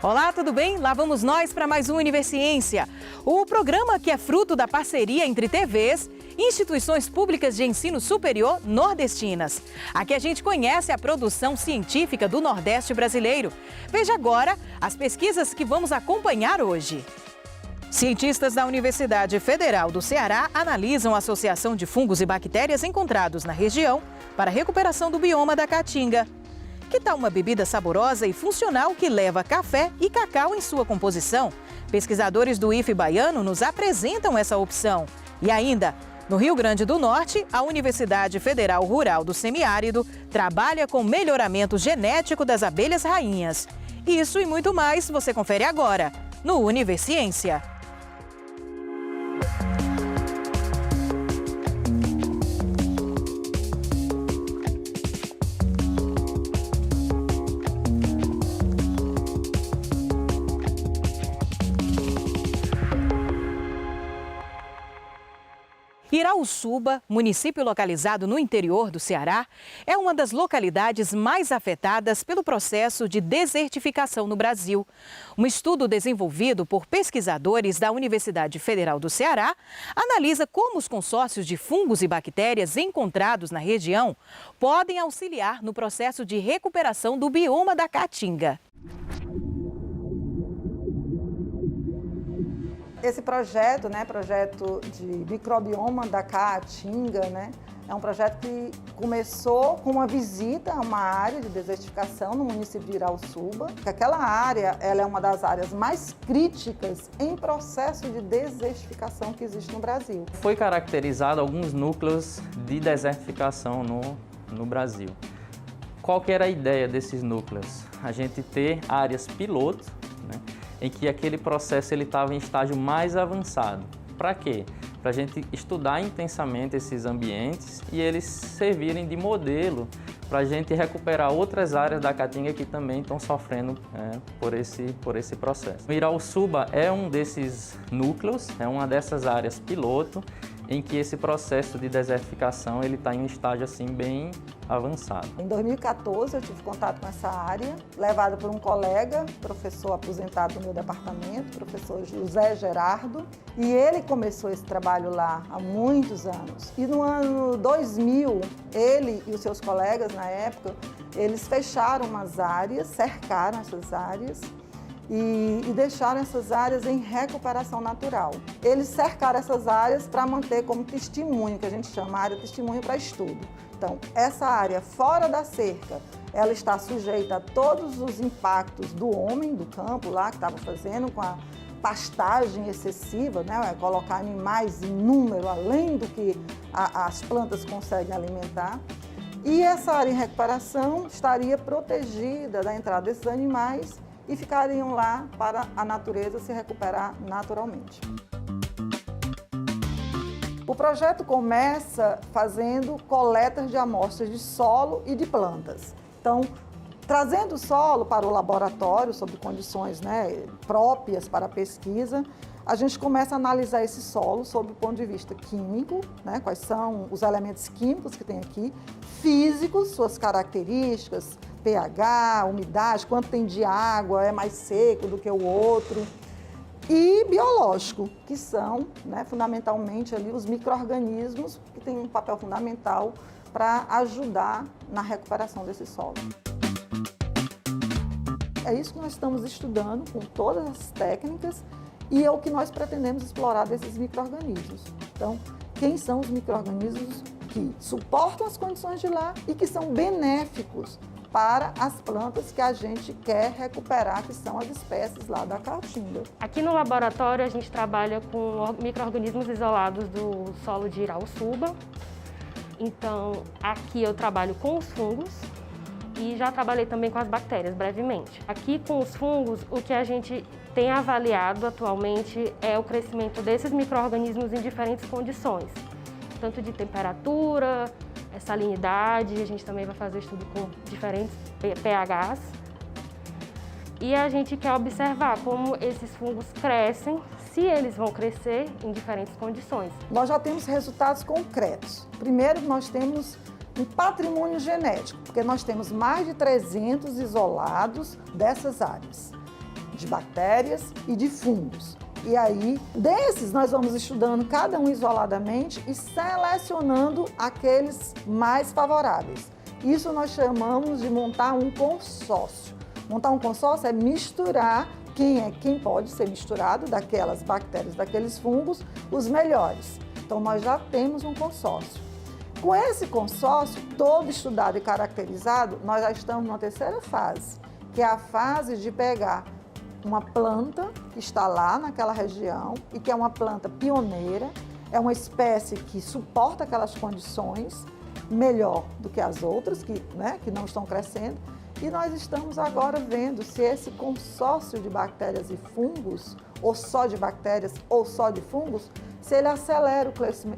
Olá, tudo bem? Lá vamos nós para mais um Universiência. O programa que é fruto da parceria entre TVs e instituições públicas de ensino superior nordestinas. Aqui a gente conhece a produção científica do Nordeste brasileiro. Veja agora as pesquisas que vamos acompanhar hoje. Cientistas da Universidade Federal do Ceará analisam a associação de fungos e bactérias encontrados na região para a recuperação do bioma da Caatinga. Que tal uma bebida saborosa e funcional que leva café e cacau em sua composição? Pesquisadores do IFE baiano nos apresentam essa opção. E ainda, no Rio Grande do Norte, a Universidade Federal Rural do Semiárido trabalha com melhoramento genético das abelhas rainhas. Isso e muito mais você confere agora no Universiência. Irauçuba, município localizado no interior do Ceará, é uma das localidades mais afetadas pelo processo de desertificação no Brasil. Um estudo desenvolvido por pesquisadores da Universidade Federal do Ceará analisa como os consórcios de fungos e bactérias encontrados na região podem auxiliar no processo de recuperação do bioma da Caatinga. Esse projeto, projeto de microbioma da Caatinga, é um projeto que começou com uma visita a uma área de desertificação no município de Irauçuba. Aquela área ela é uma das áreas mais críticas em processo de desertificação que existe no Brasil. Foi caracterizado alguns núcleos de desertificação no Brasil. Qual que era a ideia desses núcleos? A gente ter áreas piloto, em que aquele processo estava em estágio mais avançado. Para quê? Para a gente estudar intensamente esses ambientes e eles servirem de modelo para a gente recuperar outras áreas da Caatinga que também estão sofrendo por esse processo. O Irauçuba é um desses núcleos, é uma dessas áreas piloto, em que esse processo de desertificação está em um estágio assim bem avançado. Em 2014 eu tive contato com essa área, levada por um colega, professor aposentado do meu departamento, professor José Gerardo, e ele começou esse trabalho lá há muitos anos. E no ano 2000, ele e os seus colegas na época, eles fecharam umas áreas, cercaram essas áreas, e deixaram essas áreas em recuperação natural. Eles cercaram essas áreas para manter como testemunho, que a gente chama área testemunho para estudo. Então, essa área fora da cerca, ela está sujeita a todos os impactos do homem, do campo lá, que estava fazendo com a pastagem excessiva, colocar animais em número além do que as plantas conseguem alimentar. E essa área em recuperação estaria protegida da entrada desses animais e ficariam lá para a natureza se recuperar naturalmente. O projeto começa fazendo coletas de amostras de solo e de plantas. Então, trazendo o solo para o laboratório, sob condições próprias para a pesquisa, a gente começa a analisar esse solo sob o ponto de vista químico, quais são os elementos químicos que tem aqui, físicos, suas características, pH, umidade, quanto tem de água, é mais seco do que o outro, e biológico, que são fundamentalmente ali os micro-organismos que têm um papel fundamental para ajudar na recuperação desse solo. É isso que nós estamos estudando com todas as técnicas e é o que nós pretendemos explorar desses micro-organismos. Então, quem são os micro-organismos que suportam as condições de lá e que são benéficos para as plantas que a gente quer recuperar, que são as espécies lá da Caatinga. Aqui no laboratório a gente trabalha com micro-organismos isolados do solo de Irauçuba. Então, aqui eu trabalho com os fungos e já trabalhei também com as bactérias, brevemente. Aqui com os fungos, o que a gente tem avaliado atualmente é o crescimento desses micro-organismos em diferentes condições, tanto de temperatura, salinidade, a gente também vai fazer estudo com diferentes pHs. E a gente quer observar como esses fungos crescem, se eles vão crescer em diferentes condições. Nós já temos resultados concretos. Primeiro, nós temos um patrimônio genético, porque nós temos mais de 300 isolados dessas áreas. de bactérias e de fungos. E aí, desses, nós vamos estudando cada um isoladamente e selecionando aqueles mais favoráveis. Isso nós chamamos de montar um consórcio. Montar um consórcio é misturar quem pode ser misturado daquelas bactérias, daqueles fungos, os melhores. Então, nós já temos um consórcio. Com esse consórcio todo estudado e caracterizado, nós já estamos numa terceira fase, que é a fase de pegar uma planta que está lá naquela região e que é uma planta pioneira, é uma espécie que suporta aquelas condições melhor do que as outras, que não estão crescendo. E nós estamos agora vendo se esse consórcio de bactérias e fungos, ou só de bactérias ou só de fungos, se ele acelera o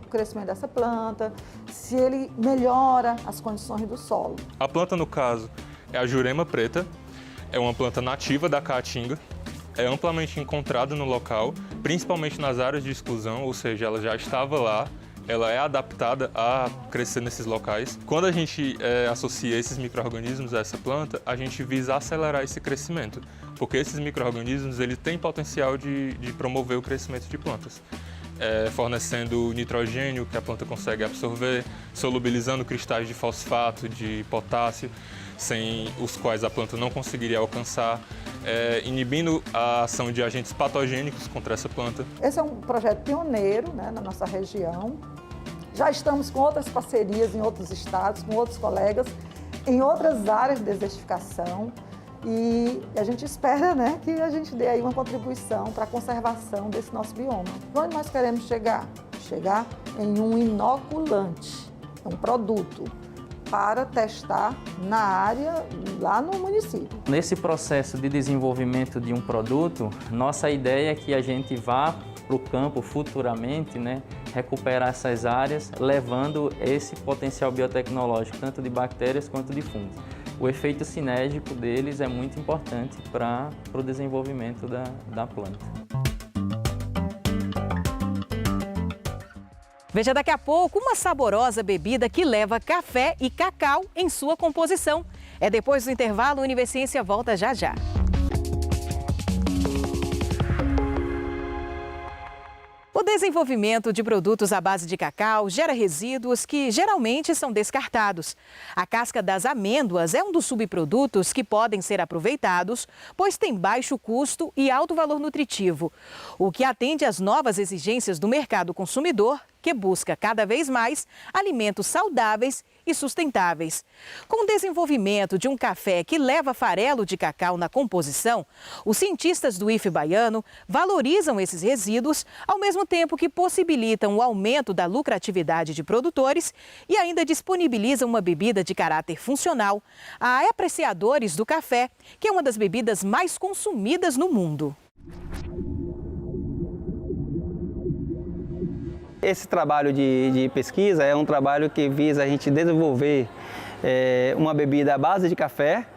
crescimento dessa planta, se ele melhora as condições do solo. A planta, no caso, é a Jurema preta, é uma planta nativa da Caatinga, é amplamente encontrada no local, principalmente nas áreas de exclusão, ou seja, ela já estava lá, ela é adaptada a crescer nesses locais. Quando a gente associa esses micro-organismos a essa planta, a gente visa acelerar esse crescimento, porque esses micro-organismos têm potencial de promover o crescimento de plantas. Fornecendo nitrogênio que a planta consegue absorver, solubilizando cristais de fosfato, de potássio, sem os quais a planta não conseguiria alcançar, inibindo a ação de agentes patogênicos contra essa planta. Esse é um projeto pioneiro, na nossa região. Já estamos com outras parcerias em outros estados, com outros colegas, em outras áreas de desertificação. E a gente espera que a gente dê aí uma contribuição para a conservação desse nosso bioma. Onde nós queremos chegar? Chegar em um inoculante, um produto para testar na área, lá no município. Nesse processo de desenvolvimento de um produto, nossa ideia é que a gente vá para o campo futuramente, recuperar essas áreas, levando esse potencial biotecnológico, tanto de bactérias quanto de fungos. O efeito sinérgico deles é muito importante para o desenvolvimento da planta. Veja daqui a pouco uma saborosa bebida que leva café e cacau em sua composição. É depois do intervalo, o Universiência volta já já. O desenvolvimento de produtos à base de cacau gera resíduos que geralmente são descartados. A casca das amêndoas é um dos subprodutos que podem ser aproveitados, pois tem baixo custo e alto valor nutritivo, o que atende às novas exigências do mercado consumidor, que busca cada vez mais alimentos saudáveis e sustentáveis. Com o desenvolvimento de um café que leva farelo de cacau na composição, os cientistas do IFE baiano valorizam esses resíduos, ao mesmo tempo que possibilitam o aumento da lucratividade de produtores e ainda disponibilizam uma bebida de caráter funcional a apreciadores do café, que é uma das bebidas mais consumidas no mundo. Esse trabalho de pesquisa é um trabalho que visa a gente desenvolver uma bebida à base de café,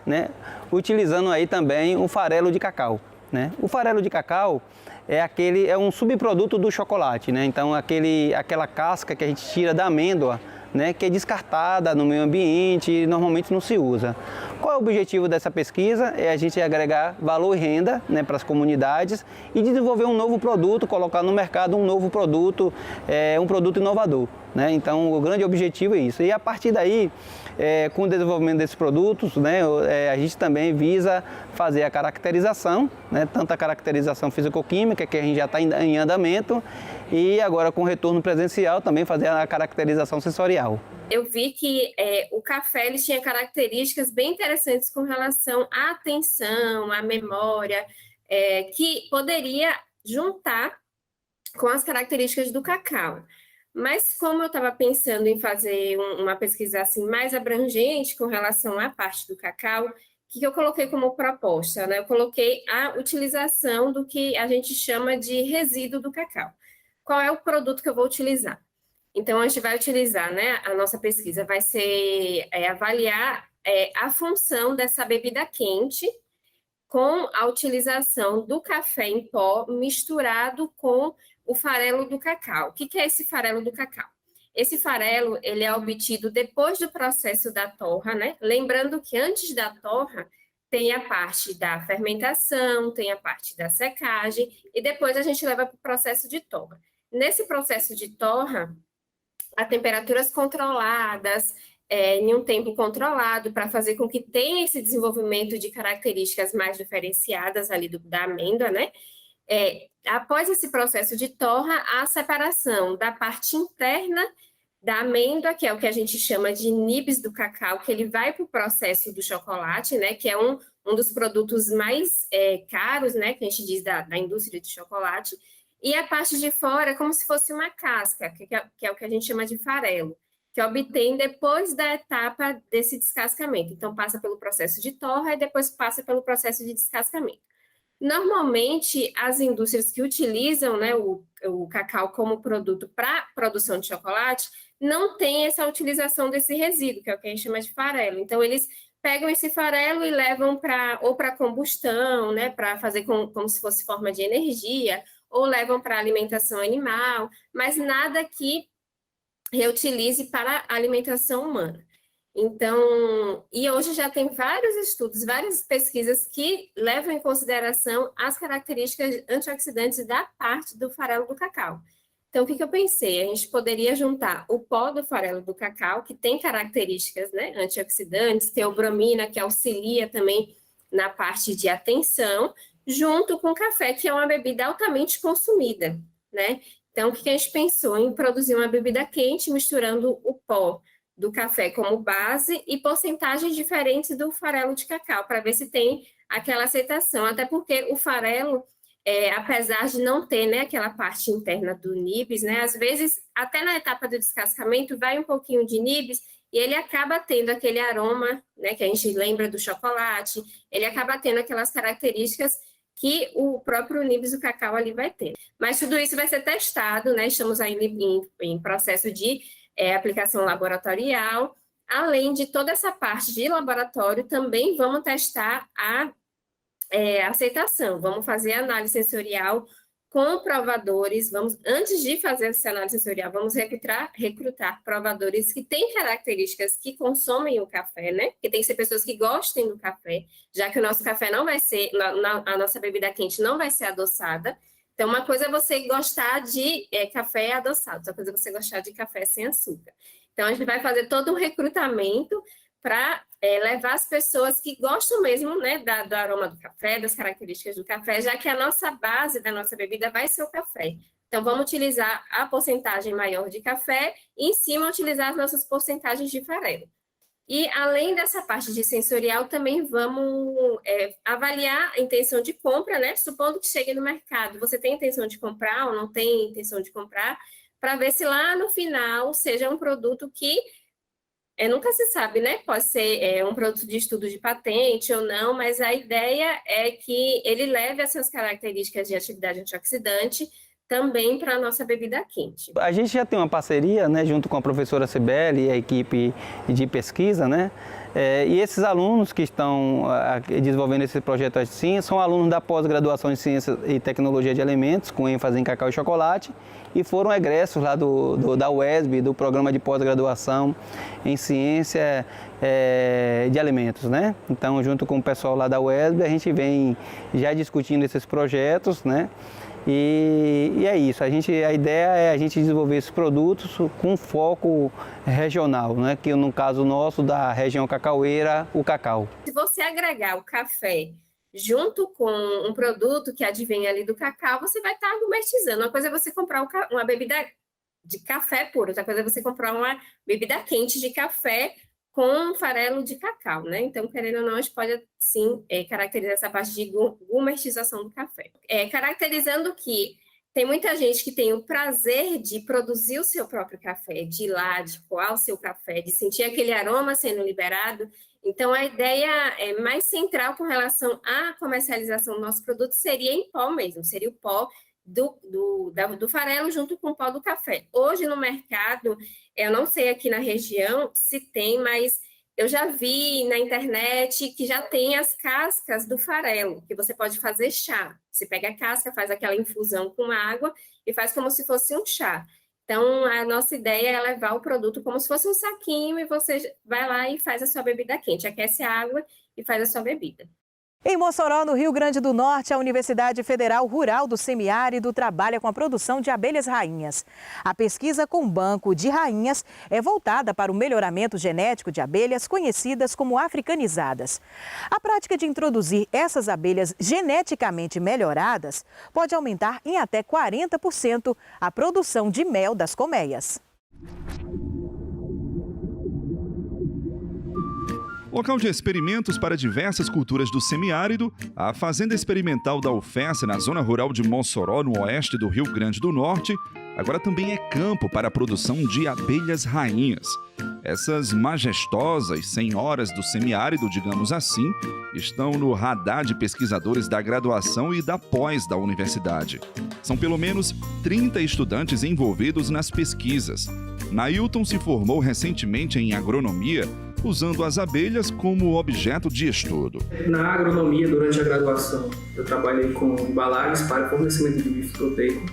utilizando aí também o farelo de cacau. O farelo de cacau é um subproduto do chocolate, então aquela casca que a gente tira da amêndoa, que é descartada no meio ambiente e normalmente não se usa. Qual é o objetivo dessa pesquisa? É a gente agregar valor e renda para as comunidades e desenvolver um novo produto, colocar no mercado um novo produto, um produto inovador. Então, o grande objetivo é isso. E a partir daí, com o desenvolvimento desses produtos, a gente também visa fazer a caracterização, tanto a caracterização físico-química, que a gente já está em andamento, e agora com o retorno presencial também fazer a caracterização sensorial. Eu vi que o café ele tinha características bem interessantes com relação à atenção, à memória, que poderia juntar com as características do cacau. Mas como eu estava pensando em fazer uma pesquisa assim, mais abrangente com relação à parte do cacau, o que eu coloquei como proposta? Eu coloquei a utilização do que a gente chama de resíduo do cacau. Qual é o produto que eu vou utilizar? Então, a gente vai utilizar, a nossa pesquisa vai ser avaliar a função dessa bebida quente com a utilização do café em pó misturado com o farelo do cacau. O que é esse farelo do cacau? Esse farelo ele é obtido depois do processo da torra, Lembrando que antes da torra, tem a parte da fermentação, tem a parte da secagem, e depois a gente leva para o processo de torra. Nesse processo de torra, a temperaturas controladas, em um tempo controlado, para fazer com que tenha esse desenvolvimento de características mais diferenciadas ali da amêndoa, né? Após esse processo de torra, a separação da parte interna da amêndoa, que é o que a gente chama de nibs do cacau, que ele vai para o processo do chocolate, né? Que é um dos produtos mais caros, né? Que a gente diz da indústria de chocolate. E a parte de fora é como se fosse uma casca, que é o que a gente chama de farelo, que obtém depois da etapa desse descascamento. Então, passa pelo processo de torra e depois passa pelo processo de descascamento. Normalmente, as indústrias que utilizam, né, o cacau como produto para produção de chocolate não têm essa utilização desse resíduo, que é o que a gente chama de farelo. Então, eles pegam esse farelo e levam para combustão, né, para fazer como se fosse forma de energia, ou levam para alimentação animal, mas nada que reutilize para a alimentação humana. Então, e hoje já tem vários estudos, várias pesquisas que levam em consideração as características antioxidantes da parte do farelo do cacau. Então, o que eu pensei? A gente poderia juntar o pó do farelo do cacau, que tem características, né, antioxidantes, teobromina, que auxilia também na parte de atenção, junto com o café, que é uma bebida altamente consumida, né? Então, o que a gente pensou? Em produzir uma bebida quente, misturando o pó do café como base e porcentagens diferentes do farelo de cacau, para ver se tem aquela aceitação. Até porque o farelo, apesar de não ter, né, aquela parte interna do nibs, né, às vezes, até na etapa do descascamento, vai um pouquinho de nibs e ele acaba tendo aquele aroma, né, que a gente lembra do chocolate, ele acaba tendo aquelas características que o próprio nibs do cacau ali vai ter. Mas tudo isso vai ser testado, né? Estamos ainda em processo de aplicação laboratorial. Além de toda essa parte de laboratório, também vamos testar a aceitação. Vamos fazer análise sensorial com provadores. Antes de fazer essa análise sensorial, vamos recrutar provadores que têm características que consomem o café, né? Porque tem que ser pessoas que gostem do café, já que o nosso café não vai ser, a nossa bebida quente não vai ser adoçada. Então, uma coisa é você gostar de café adoçado, outra coisa é você gostar de café sem açúcar. Então, a gente vai fazer todo um recrutamento para levar as pessoas que gostam mesmo, né, do aroma do café, das características do café, já que a nossa base da nossa bebida vai ser o café. Então, vamos utilizar a porcentagem maior de café e, em cima, utilizar as nossas porcentagens de farelo. E, além dessa parte de sensorial, também vamos avaliar a intenção de compra, né? Supondo que chegue no mercado, você tem intenção de comprar ou não tem intenção de comprar, para ver se lá no final seja um produto que nunca se sabe, né? Pode ser um produto de estudo de patente ou não, mas a ideia é que ele leve essas características de atividade antioxidante também para a nossa bebida quente. A gente já tem uma parceria, né, junto com a professora Cibele e a equipe de pesquisa, né? E esses alunos que estão desenvolvendo esse projeto assim são alunos da pós-graduação em Ciência e Tecnologia de Alimentos, com ênfase em cacau e chocolate, e foram egressos lá da UESB, do programa de pós-graduação em Ciência de Alimentos, né? Então, junto com o pessoal lá da UESB, a gente vem já discutindo esses projetos, né? E é isso, a ideia é a gente desenvolver esses produtos com foco regional, né? Que no caso nosso, da região cacaueira, o cacau. Se você agregar o café junto com um produto que advém ali do cacau, você vai estar gourmetizando. Uma coisa é você comprar uma bebida de café puro, outra coisa é você comprar uma bebida quente de café com farelo de cacau, né? Então, querendo ou não, a gente pode, sim, caracterizar essa parte de gourmetização do café. Caracterizando que tem muita gente que tem o prazer de produzir o seu próprio café, de ir lá, de coar o seu café, de sentir aquele aroma sendo liberado. Então, a ideia mais central com relação à comercialização do nosso produto seria em pó mesmo, seria o pó do farelo junto com o pó do café. Hoje no mercado, eu não sei aqui na região se tem, mas eu já vi na internet que já tem as cascas do farelo, que você pode fazer chá. Você pega a casca, faz aquela infusão com água e faz como se fosse um chá. Então, a nossa ideia é levar o produto como se fosse um saquinho e você vai lá e faz a sua bebida quente, aquece a água e faz a sua bebida. Em Mossoró, no Rio Grande do Norte, a Universidade Federal Rural do Semiárido trabalha com a produção de abelhas rainhas. A pesquisa com banco de rainhas é voltada para o melhoramento genético de abelhas conhecidas como africanizadas. A prática de introduzir essas abelhas geneticamente melhoradas pode aumentar em até 40% a produção de mel das colmeias. Local de experimentos para diversas culturas do semiárido, a Fazenda Experimental da UFES, na zona rural de Mossoró, no oeste do Rio Grande do Norte, agora também é campo para a produção de abelhas rainhas. Essas majestosas senhoras do semiárido, digamos assim, estão no radar de pesquisadores da graduação e da pós da universidade. São pelo menos 30 estudantes envolvidos nas pesquisas. Nailton se formou recentemente em agronomia, usando as abelhas como objeto de estudo. Na agronomia, durante a graduação, eu trabalhei com embalagens para fornecimento de bife proteico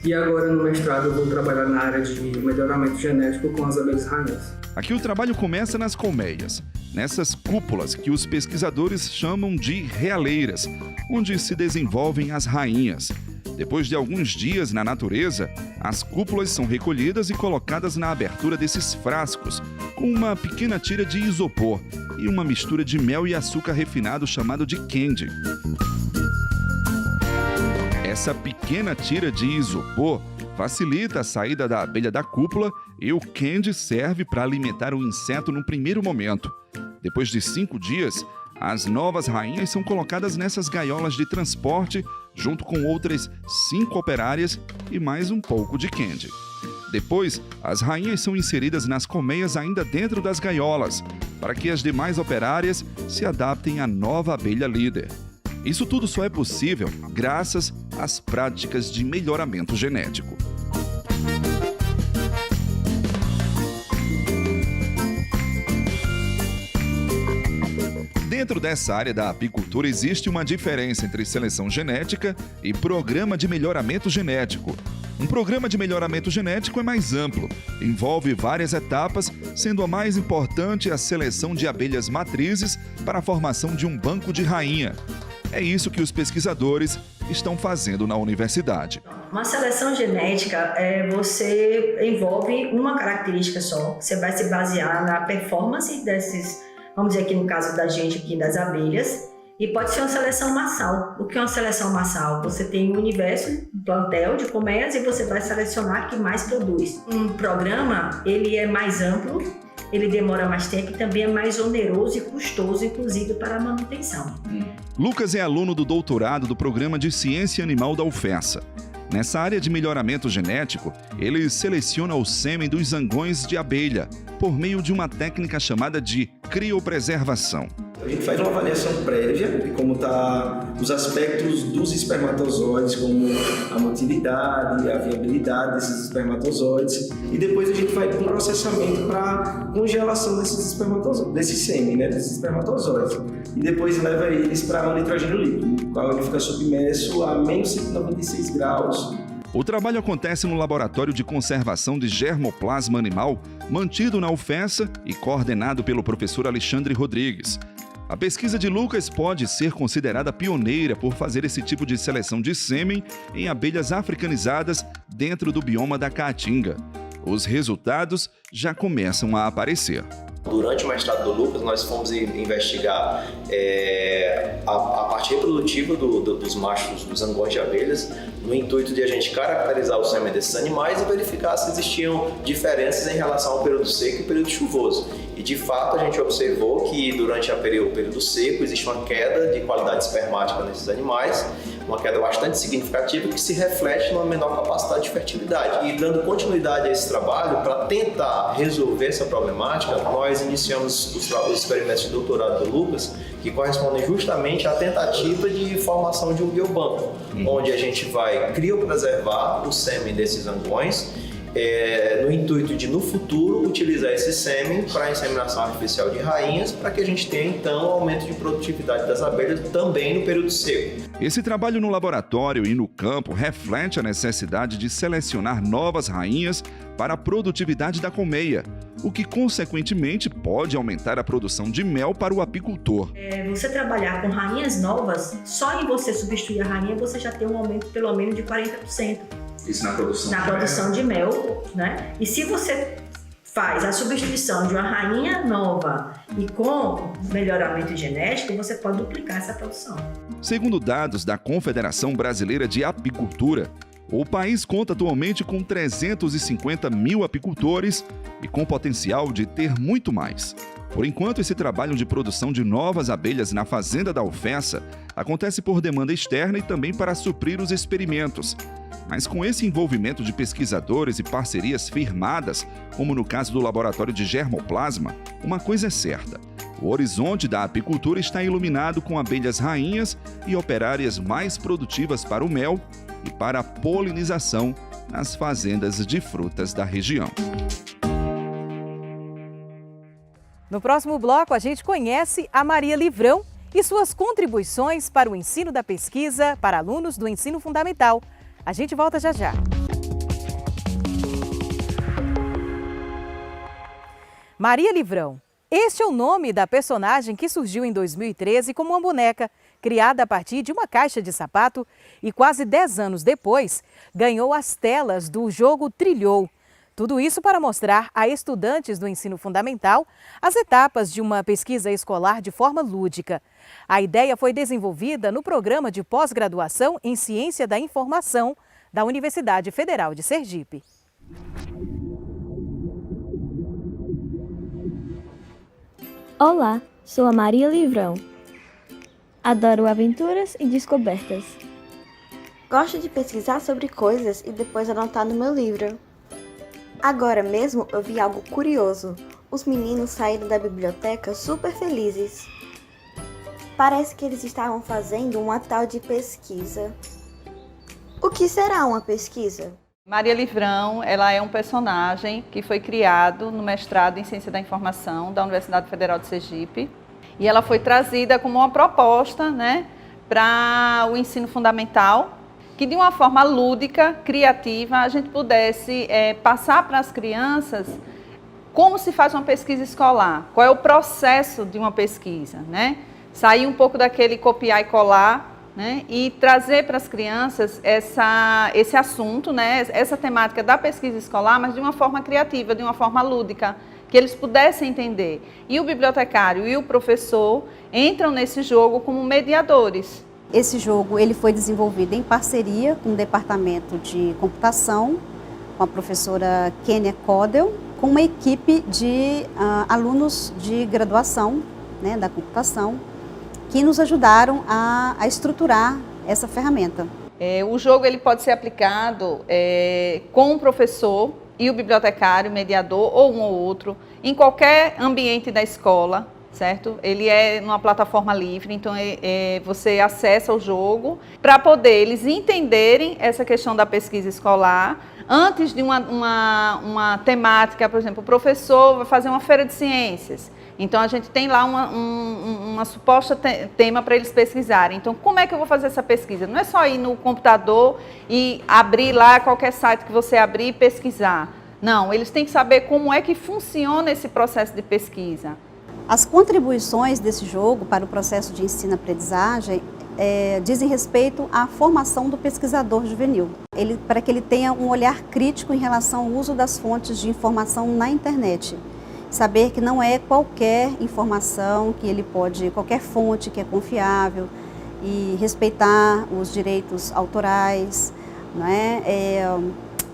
e agora no mestrado eu vou trabalhar na área de melhoramento genético com as abelhas rainhas. Aqui o trabalho começa nas colmeias, nessas cúpulas que os pesquisadores chamam de realeiras, onde se desenvolvem as rainhas. Depois de alguns dias na natureza, as cúpulas são recolhidas e colocadas na abertura desses frascos, com uma pequena tira de isopor e uma mistura de mel e açúcar refinado chamado de candy. Essa pequena tira de isopor facilita a saída da abelha da cúpula e o candy serve para alimentar o inseto no primeiro momento. Depois de 5 dias, as novas rainhas são colocadas nessas gaiolas de transporte, junto com outras 5 operárias e mais um pouco de candy. Depois, as rainhas são inseridas nas colmeias ainda dentro das gaiolas, para que as demais operárias se adaptem à nova abelha líder. Isso tudo só é possível graças às práticas de melhoramento genético. Dentro dessa área da apicultura existe uma diferença entre seleção genética e programa de melhoramento genético. Um programa de melhoramento genético é mais amplo, envolve várias etapas, sendo a mais importante a seleção de abelhas matrizes para a formação de um banco de rainha. É isso que os pesquisadores estão fazendo na universidade. Uma seleção genética você envolve uma característica só. Você vai se basear na performance desses, vamos dizer aqui no caso da gente aqui das abelhas, e pode ser uma seleção massal. O que é uma seleção massal? Você tem um universo, um plantel de colmeias e você vai selecionar que mais produz. Um programa, ele é mais amplo, ele demora mais tempo e também é mais oneroso e custoso, inclusive para a manutenção. Lucas é aluno do doutorado do Programa de Ciência Animal da UFES. Nessa área de melhoramento genético, ele seleciona o sêmen dos zangões de abelha por meio de uma técnica chamada de criopreservação. A gente faz uma avaliação prévia de como estão os aspectos dos espermatozoides, como a motilidade, a viabilidade desses espermatozoides, e depois a gente vai para um processamento para congelação desses espermatozoides, desse sêmen, desses espermatozoides, e depois leva eles para o nitrogênio líquido, o qual ele fica submerso a menos 196 graus. O trabalho acontece no Laboratório de Conservação de Germoplasma Animal, mantido na UFES e coordenado pelo professor Alexandre Rodrigues. A pesquisa de Lucas pode ser considerada pioneira por fazer esse tipo de seleção de sêmen em abelhas africanizadas dentro do bioma da Caatinga. Os resultados já começam a aparecer. Durante o mestrado do Lucas, nós fomos investigar a parte reprodutiva dos machos dos zangões de abelhas, no intuito de a gente caracterizar o sêmen desses animais e verificar se existiam diferenças em relação ao período seco e período chuvoso. E de fato a gente observou que durante o período seco existe uma queda de qualidade espermática nesses animais, uma queda bastante significativa que se reflete numa menor capacidade de fertilidade. E dando continuidade a esse trabalho, para tentar resolver essa problemática, nós iniciamos os experimentos de doutorado do Lucas, que correspondem justamente à tentativa de formação de um biobanco, onde a gente vai criopreservar o sêmen desses zangões no intuito de, no futuro, utilizar esse sêmen para inseminação artificial de rainhas, para que a gente tenha, então, aumento de produtividade das abelhas também no período seco. Esse trabalho no laboratório e no campo reflete a necessidade de selecionar novas rainhas para a produtividade da colmeia, o que, consequentemente, pode aumentar a produção de mel para o apicultor. Você trabalhar com rainhas novas, só em você substituir a rainha, você já tem um aumento pelo menos de 40%. Isso na produção na produção de mel, né? E se você faz a substituição de uma rainha nova e com melhoramento genético, você pode duplicar essa produção. Segundo dados da Confederação Brasileira de Apicultura, o país conta atualmente com 350 mil apicultores e com potencial de ter muito mais. Por enquanto, esse trabalho de produção de novas abelhas na Fazenda da Alfessa acontece por demanda externa e também para suprir os experimentos. Mas com esse envolvimento de pesquisadores e parcerias firmadas, como no caso do Laboratório de Germoplasma, uma coisa é certa: o horizonte da apicultura está iluminado com abelhas rainhas e operárias mais produtivas para o mel e para a polinização nas fazendas de frutas da região. No próximo bloco, a gente conhece a Maria Livrão e suas contribuições para o ensino da pesquisa para alunos do ensino fundamental. A gente volta já já. Maria Livrão. Este é o nome da personagem que surgiu em 2013 como uma boneca, criada a partir de uma caixa de sapato e quase 10 anos depois ganhou as telas do jogo Trilhou. Tudo isso para mostrar a estudantes do ensino fundamental as etapas de uma pesquisa escolar de forma lúdica. A ideia foi desenvolvida no programa de pós-graduação em Ciência da Informação da Universidade Federal de Sergipe. Olá, sou a Maria Livrão. Adoro aventuras e descobertas. Gosto de pesquisar sobre coisas e depois anotar no meu livro. Agora mesmo eu vi algo curioso. Os meninos saíram da biblioteca super felizes. Parece que eles estavam fazendo uma tal de pesquisa. O que será uma pesquisa? Maria Livrão, ela é um personagem que foi criado no mestrado em Ciência da Informação da Universidade Federal de Sergipe. E ela foi trazida como uma proposta, para o ensino fundamental, que de uma forma lúdica, criativa, a gente pudesse passar para as crianças como se faz uma pesquisa escolar, qual é o processo de uma pesquisa, Sair um pouco daquele copiar e colar, e trazer para as crianças esse assunto, essa temática da pesquisa escolar, mas de uma forma criativa, de uma forma lúdica, que eles pudessem entender. E o bibliotecário e o professor entram nesse jogo como mediadores. Esse jogo ele foi desenvolvido em parceria com o Departamento de Computação, com a professora Kênia Codel, com uma equipe de alunos de graduação da computação, que nos ajudaram a estruturar essa ferramenta. O jogo ele pode ser aplicado com o professor e o bibliotecário, mediador ou um ou outro, em qualquer ambiente da escola, certo? Ele é numa plataforma livre, então você acessa o jogo para poder eles entenderem essa questão da pesquisa escolar. Antes de uma temática, por exemplo, o professor vai fazer uma feira de ciências. Então, a gente tem lá uma suposta tema para eles pesquisarem. Então, como é que eu vou fazer essa pesquisa? Não é só ir no computador e abrir lá qualquer site que você abrir e pesquisar. Não, eles têm que saber como é que funciona esse processo de pesquisa. As contribuições desse jogo para o processo de ensino-aprendizagem dizem respeito à formação do pesquisador juvenil. Para que ele tenha um olhar crítico em relação ao uso das fontes de informação na internet. Saber que não é qualquer informação que ele pode, qualquer fonte que é confiável, e respeitar os direitos autorais,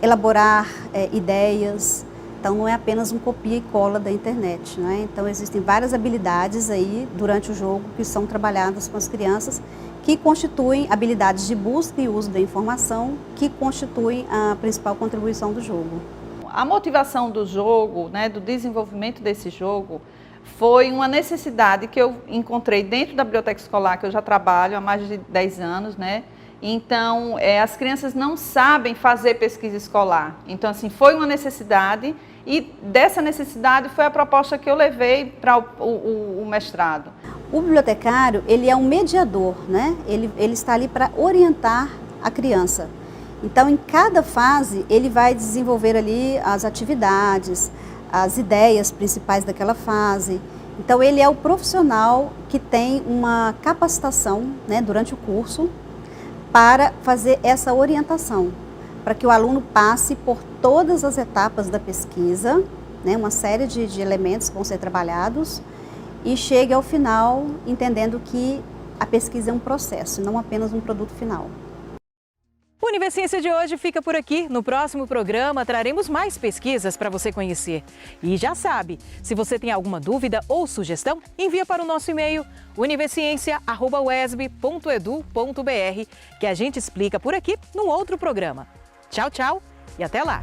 elaborar ideias. Então não é apenas um copia e cola da internet, Então existem várias habilidades aí durante o jogo que são trabalhadas com as crianças, que constituem habilidades de busca e uso da informação, que constituem a principal contribuição do jogo. A motivação do jogo, do desenvolvimento desse jogo, foi uma necessidade que eu encontrei dentro da biblioteca escolar, que eu já trabalho há mais de 10 anos, Então, as crianças não sabem fazer pesquisa escolar. Então, assim, foi uma necessidade e dessa necessidade foi a proposta que eu levei para o mestrado. O bibliotecário, ele é um mediador, né? Ele está ali para orientar a criança. Então, em cada fase, ele vai desenvolver ali as atividades, as ideias principais daquela fase. Então, ele é o profissional que tem uma capacitação, né, durante o curso para fazer essa orientação, para que o aluno passe por todas as etapas da pesquisa, né, uma série de elementos que vão ser trabalhados, e chegue ao final entendendo que a pesquisa é um processo, não apenas um produto final. O Universiência de hoje fica por aqui. No próximo programa traremos mais pesquisas para você conhecer. E já sabe, se você tem alguma dúvida ou sugestão, envia para o nosso e-mail universiencia@uesb.edu.br que a gente explica por aqui num outro programa. Tchau, tchau e até lá!